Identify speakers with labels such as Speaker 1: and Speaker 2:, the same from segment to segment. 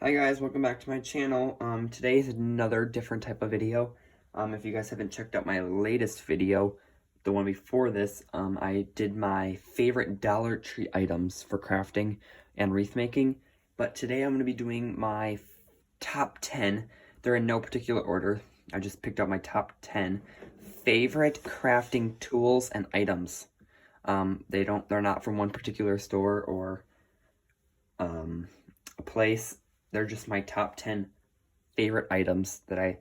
Speaker 1: Hi guys, welcome back to my channel. Today is another different type of video. If you guys haven't checked out my latest video, the one before this, I did my favorite Dollar Tree items for crafting and wreath making. But today I'm going to be doing my top 10. They're in no particular order. I just picked out my top 10 favorite crafting tools and items. They're not from one particular store or a place. They're just my top 10 favorite items that I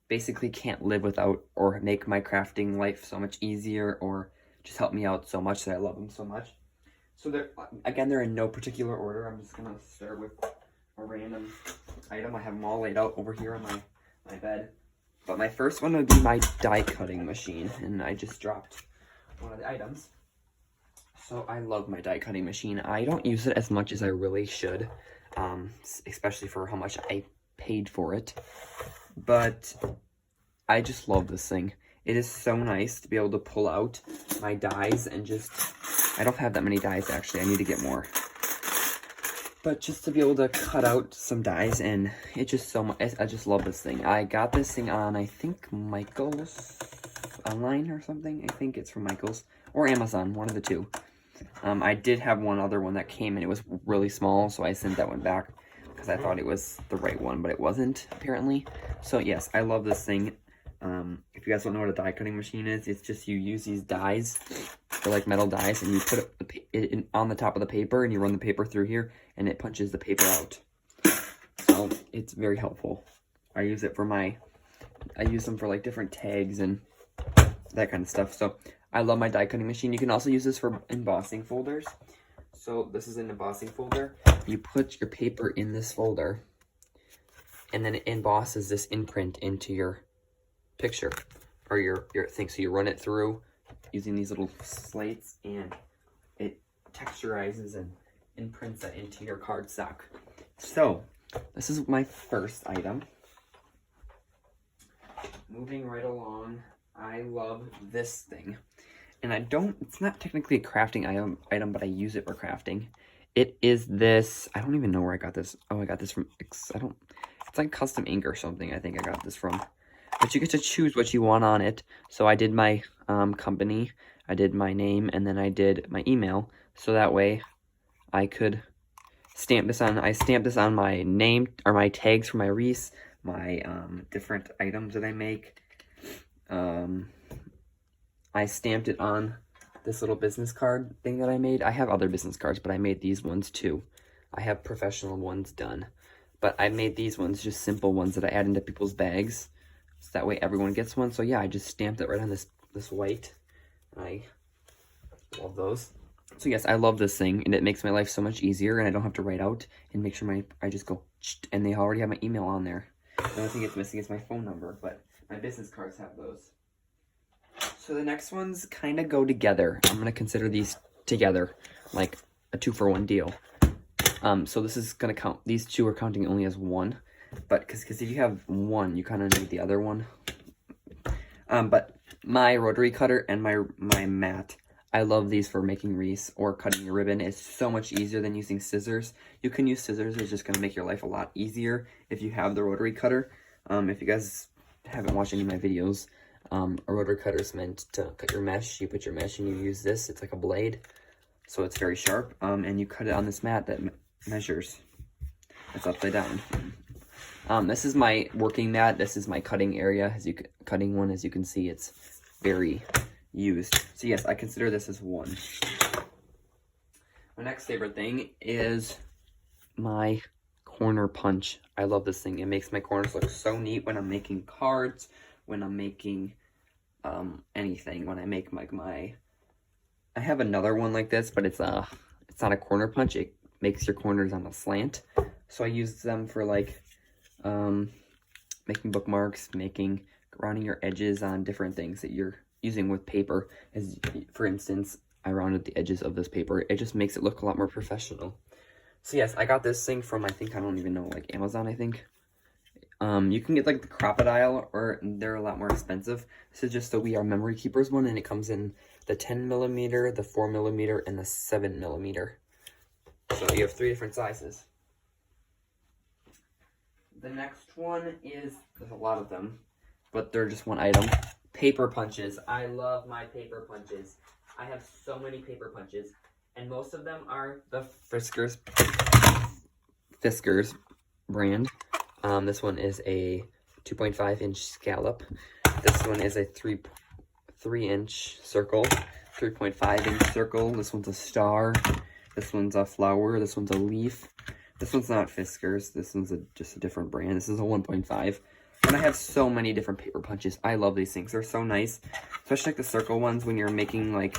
Speaker 1: basically can't live without, or make my crafting life so much easier, or just help me out so much that I love them so much. So they're in no particular order. I'm just gonna start with a random item. I have them all laid out over here on my bed. But my first one would be my die cutting machine, and I just dropped one of the items. So I love my die cutting machine. I don't use it as much as I really should. Especially for how much I paid for it, but I just love this thing. It is so nice to be able to pull out my dies and just, I don't have that many dies actually, I need to get more, but just to be able to cut out some dies, and it just so much, I just love this thing. I got this thing on, I think, Michael's online or something. I think it's from Michael's or Amazon, one of the two. I did have one other one that came and it was really small, so I sent that one back because I thought it was the right one, but it wasn't, apparently. So yes, I love this thing. If you guys don't know what a die cutting machine is, it's just you use these dies, they're like metal dies, and you put it on the top of the paper, and you run the paper through here, and it punches the paper out. So it's very helpful. I use them for like different tags and that kind of stuff. So I love my die cutting machine. You can also use this for embossing folders. So this is an embossing folder. You put your paper in this folder, and then it embosses this imprint into your picture or your thing. So you run it through using these little slates, and it texturizes and imprints that into your cardstock. So this is my first item. Moving right along, I love this thing. And it's not technically a crafting item, but I use it for crafting. It is this, I don't even know where I got this. Oh, I got this from, it's like custom ink or something, I think I got this from. But you get to choose what you want on it. So I did my company, I did my name, and then I did my email. So that way I could stamp this on, I stamped this on my name, or my tags for my wreaths, my different items that I make. I stamped it on this little business card thing that I made. I have other business cards, but I made these ones too. I have professional ones done, but I made these ones, just simple ones that I add into people's bags, so that way everyone gets one. So yeah, I just stamped it right on this white. I love those. So yes, I love this thing, and it makes my life so much easier, and I don't have to write out and make sure I just go, and they already have my email on there. The only thing it's missing is my phone number, but my business cards have those. So the next ones kind of go together. I'm going to consider these together, like a 2-for-1 deal. So this is going to count, these two are counting only as one, but because if you have one, you kind of need the other one. But my rotary cutter and my mat, I love these for making wreaths or cutting your ribbon. It's so much easier than using scissors. You can use scissors, it's just going to make your life a lot easier if you have the rotary cutter. If you guys haven't watched any of my videos, a rotary cutter is meant to cut your mesh. You put your mesh and you use this. It's like a blade, so it's very sharp. And you cut it on this mat that measures. It's upside down. This is my working mat. This is my cutting area. Cutting one, as you can see, it's very used. So yes, I consider this as one. My next favorite thing is my corner punch. I love this thing. It makes my corners look so neat when I'm making cards, when I'm making anything, when I make I have another one like this, but it's not a corner punch. It makes your corners on a slant. So I use them for like making bookmarks, rounding your edges on different things that you're using with paper. As for instance, I rounded the edges of this paper. It just makes it look a lot more professional. So yes, I got this thing from, I don't even know, like Amazon, I think. You can get like the crocodile, or they're a lot more expensive. This is just the We Are Memory Keepers one, and it comes in the 10mm, the 4mm, and the 7mm. So you have 3 different sizes. The next one is, there's a lot of them, but they're just one item. Paper punches. I love my paper punches. I have so many paper punches, and most of them are the Fiskars brand. This one is a 2.5-inch scallop. This one is a 3-inch circle, 3.5-inch circle. This one's a star. This one's a flower. This one's a leaf. This one's not Fiskars. This one's just a different brand. This is a 1.5. And I have so many different paper punches. I love these things. They're so nice. Especially like the circle ones when you're making like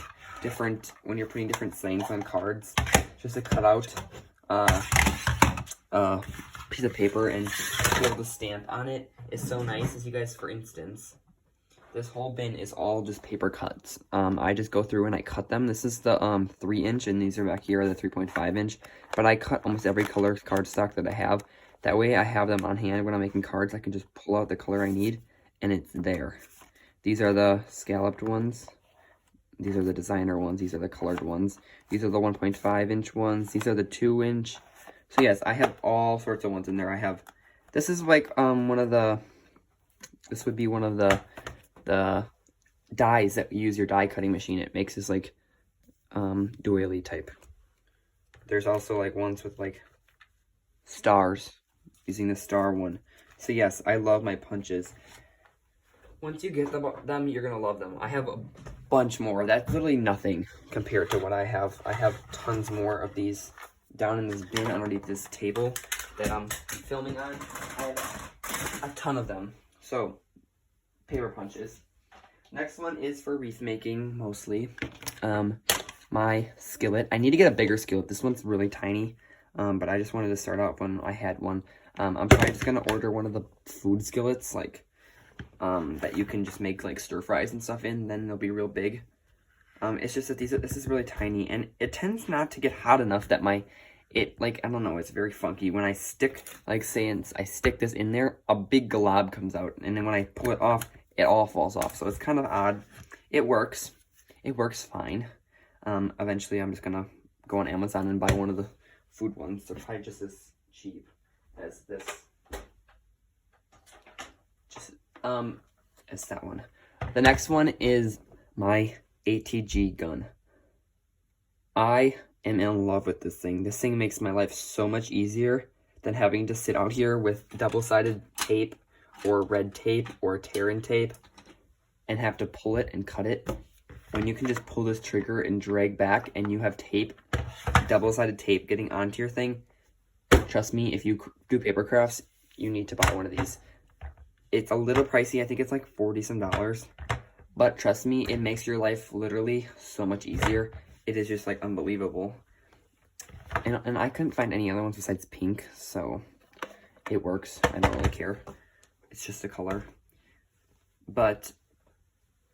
Speaker 1: when you're putting different sayings on cards. Just to cut out a piece of paper and be able to stamp on it is so nice. As you guys, for instance, this whole bin is all just paper cuts. I just go through and I cut them. This is the 3-inch, and these are back here, the 3.5-inch. But I cut almost every color cardstock that I have. That way I have them on hand when I'm making cards. I can just pull out the color I need, and it's there. These are the scalloped ones. These are the designer ones. These are the colored ones. These are the 1.5-inch ones. These are the 2-inch. So yes, I have all sorts of ones in there. This is like this would be one of the dies that you use your die cutting machine. It makes this like doily type. There's also like ones with like stars, using the star one. So yes, I love my punches. Once you get them, you're gonna love them. I have a bunch more. That's literally nothing compared to what I have. I have tons more of these down in this bin underneath this table that I'm filming on. I have a ton of them. So, paper punches. Next one is for wreath making, mostly. My skillet. I need to get a bigger skillet. This one's really tiny, but I just wanted to start out when I had one. I'm probably just gonna order one of the food skillets, like that you can just make like stir fries and stuff in. Then they'll be real big. It's just that this is really tiny, and it tends not to get hot enough that I don't know, it's very funky. When I stick, I stick this in there, a big glob comes out, and then when I pull it off, it all falls off. So it's kind of odd. It works fine. Eventually I'm just gonna go on Amazon and buy one of the food ones. They're probably just as cheap as this. As that one. The next one is my ATG gun. I am in love with this thing. This thing makes my life so much easier than having to sit out here with double-sided tape or red tape or tear-in tape and have to pull it and cut it. When you can just pull this trigger and drag back and you have tape, double-sided tape getting onto your thing, trust me, if you do paper crafts, you need to buy one of these. It's a little pricey. I think it's like $40 some. But trust me, it makes your life literally so much easier. It is just like unbelievable. And I couldn't find any other ones besides pink, so it works. I don't really care. It's just a color.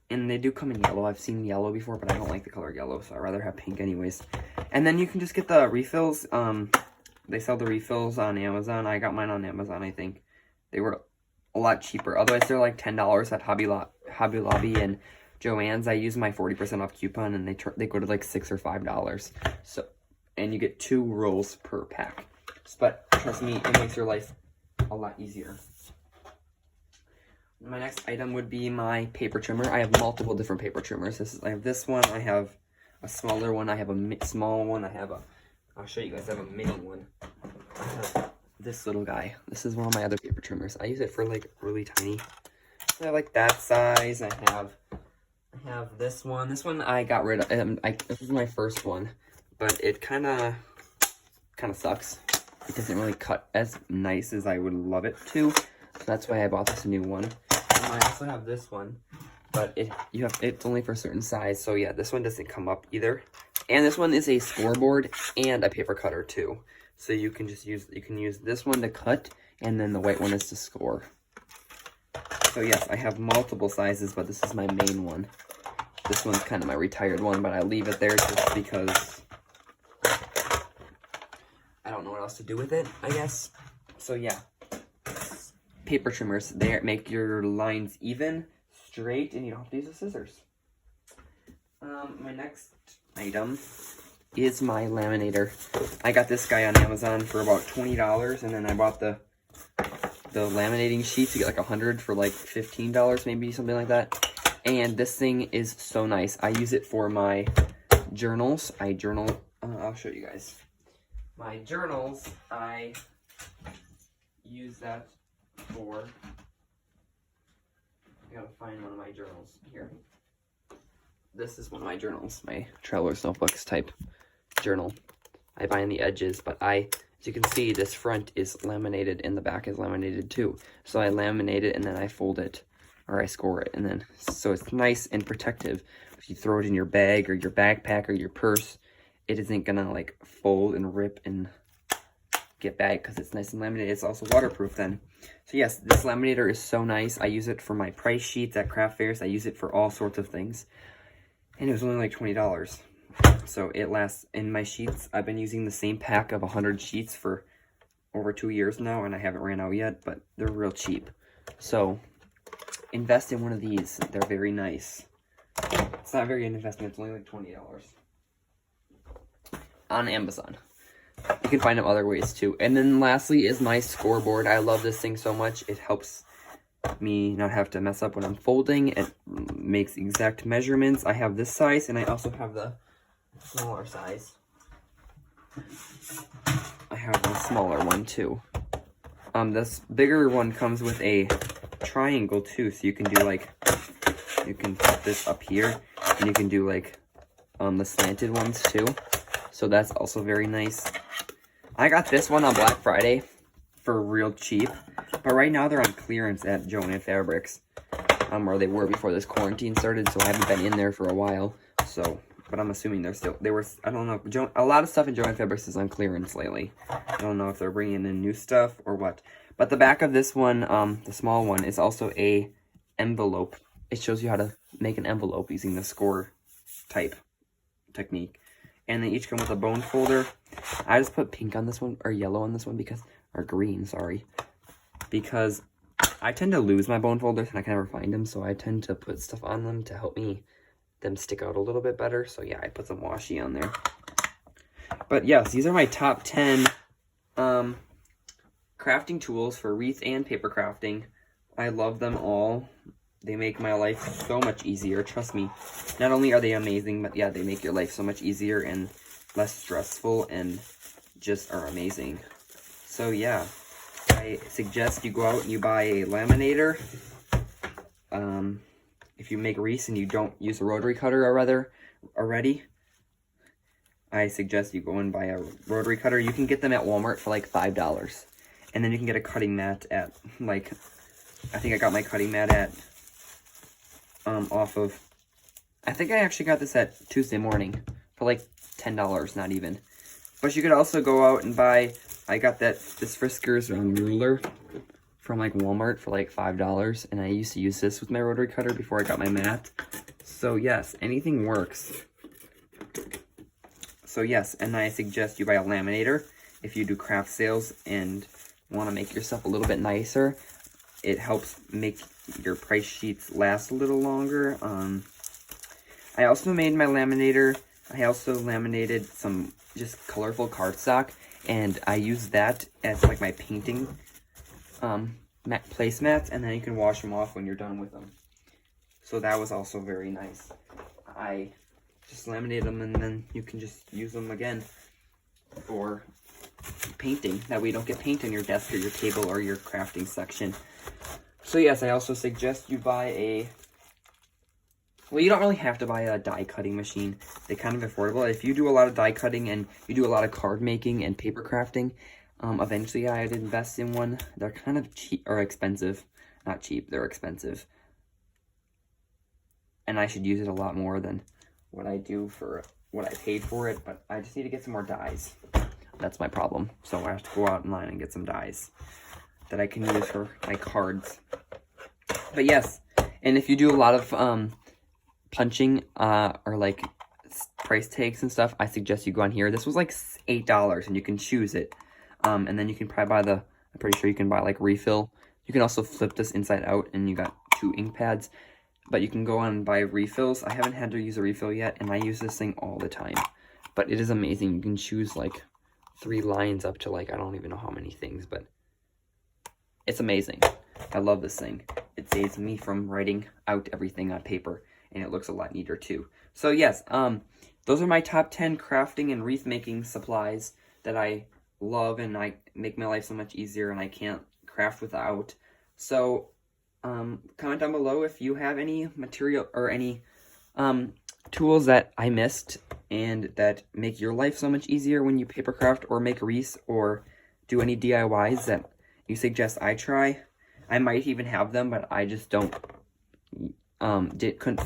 Speaker 1: And they do come in yellow. I've seen yellow before, but I don't like the color yellow, so I'd rather have pink anyways. And then you can just get the refills. They sell the refills on Amazon. I got mine on Amazon, I think. They were a lot cheaper. Otherwise, they're like $10 at Hobby Lobby and Joann's. I use my 40% off coupon, and they go to like $6 or $5. So, and you get 2 rolls per pack. But trust me, it makes your life a lot easier. My next item would be my paper trimmer. I have multiple different paper trimmers. I have this one. I have a smaller one. I have a small one. I'll show you guys. I have a mini one. I have this little guy. This is one of my other paper trimmers. I use it for like really tiny. I like that size. I have this one. This one I got rid of. This was my first one, but it kind of sucks. It doesn't really cut as nice as I would love it to. So that's why I bought this new one. And I also have this one, but it's only for a certain size. So yeah, this one doesn't come up either. And this one is a scoreboard and a paper cutter too. So you can use this one to cut, and then the white one is to score. So yes, I have multiple sizes, but this is my main one. This one's kind of my retired one, but I leave it there just because I don't know what else to do with it, I guess. So yeah, paper trimmers, they make your lines even, straight, and you don't have to use the scissors. My next item is my laminator. I got this guy on Amazon for about $20, and then I bought the the laminating sheets. You get like 100 for like $15, maybe something like that. And this thing is so nice. I use it for my journals. I journal, I'll show you guys. My journals, I use that for, I gotta find one of my journals here. This is one of my journals, my Traveler's Notebooks type journal. I bind the edges, but as you can see, this front is laminated and the back is laminated too. So I laminate it and then I fold it, or I score it, and then, so it's nice and protective. If you throw it in your bag or your backpack or your purse, it isn't gonna like fold and rip and get bad because it's nice and laminated. It's also waterproof then. So yes, this laminator is so nice. I use it for my price sheets at craft fairs. I use it for all sorts of things. And it was only like $20. So it lasts. In my sheets, I've been using the same pack of 100 sheets for over 2 years now, and I haven't ran out yet, but they're real cheap. So invest in one of these. They're very nice. It's not very an investment. It's only like $20 on Amazon. You can find them other ways too. And then lastly is my scoreboard. I love this thing so much. It helps me not have to mess up when I'm folding. It makes exact measurements. I have this size, and I also have the smaller size. I have a smaller one too. This bigger one comes with a triangle too, so you can do like, you can put this up here, and you can do like the slanted ones too. So that's also very nice. I got this one on Black Friday for real cheap, but right now they're on clearance at Joann Fabrics, where they were before this quarantine started, so I haven't been in there for a while. So, but I'm assuming they were, I don't know, a lot of stuff in Joann Fabrics is on clearance lately. I don't know if they're bringing in new stuff or what. But the back of this one, the small one, is also a envelope. It shows you how to make an envelope using the score type technique. And they each come with a bone folder. I just put pink on this one, or yellow on this one, because, or green, sorry. Because I tend to lose my bone folders and I can never find them, so I tend to put stuff on them to help them stick out a little bit better. So yeah, I put some washi on there. But yes, these are my top 10 crafting tools for wreath and paper crafting. I love them all. They make my life so much easier, trust me. Not only are they amazing, but yeah, they make your life so much easier and less stressful, and just are amazing. So yeah, I suggest you go out and you buy a laminator. If you make wreaths and you don't use a rotary cutter already, I suggest you go and buy a rotary cutter. You can get them at Walmart for like $5. And then you can get a cutting mat at, like, I think I got my cutting mat at, off of, I think I actually got this at Tuesday Morning for like $10, not even. But you could also go out and buy, I got this Friskers ruler from like Walmart for like $5, and I used to use this with my rotary cutter before I got my mat. So yes, anything works. So yes, and I suggest you buy a laminator if you do craft sales and want to make your stuff a little bit nicer. It helps make your price sheets last a little longer. I also made my laminator. I also laminated some just colorful cardstock, and I use that as like my painting placemats, and then you can wash them off when you're done with them. So that was also very nice. I just laminate them, and then you can just use them again for painting. That way you don't get paint on your desk or your table or your crafting section. So yes, I also suggest you buy well, you don't really have to buy a die cutting machine. They're kind of affordable. If you do a lot of die cutting and you do a lot of card making and paper crafting, eventually I'd invest in one. They're kind of cheap, or expensive. Not cheap, they're expensive. And I should use it a lot more than what I do for what I paid for it, but I just need to get some more dies. That's my problem. So I have to go out online and get some dies that I can use for my cards. But yes, and if you do a lot of punching or like price tags and stuff, I suggest you go on here. This was like $8, and you can choose it. And then you can probably buy I'm pretty sure you can buy like refill. You can also flip this inside out, and you got 2 ink pads. But you can go on and buy refills. I haven't had to use a refill yet, and I use this thing all the time. But it is amazing. You can choose like 3 lines up to like, I don't even know how many things, but it's amazing. I love this thing. It saves me from writing out everything on paper, and it looks a lot neater too. So yes, those are my top 10 crafting and wreath making supplies that I love, and I make my life so much easier, and I can't craft without. So comment down below if you have any material or any tools that I missed and that make your life so much easier when you paper craft or make wreaths or do any DIYs that you suggest I try. I might even have them, but I just don't couldn't.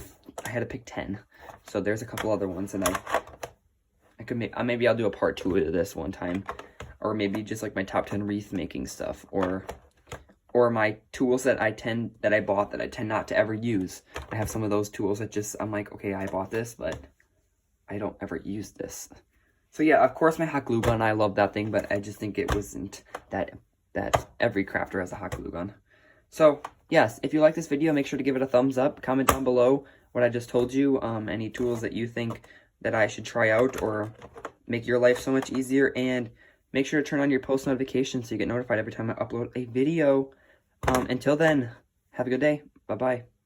Speaker 1: I had to pick 10. So there's a couple other ones, and I could maybe I'll do a part 2 of this one time, or maybe just like my top 10 wreath making stuff, or my tools that I bought that I tend not to ever use. I have some of those tools that just I'm like, okay, I bought this, but I don't ever use this. So yeah, of course my hot glue gun, I love that thing, but I just think it wasn't that every crafter has a hot glue gun. So yes, if you like this video, make sure to give it a thumbs up. Comment down below what I just told you, any tools that you think that I should try out or make your life so much easier, and make sure to turn on your post notifications so you get notified every time I upload a video. Until then, have a good day. Bye-bye.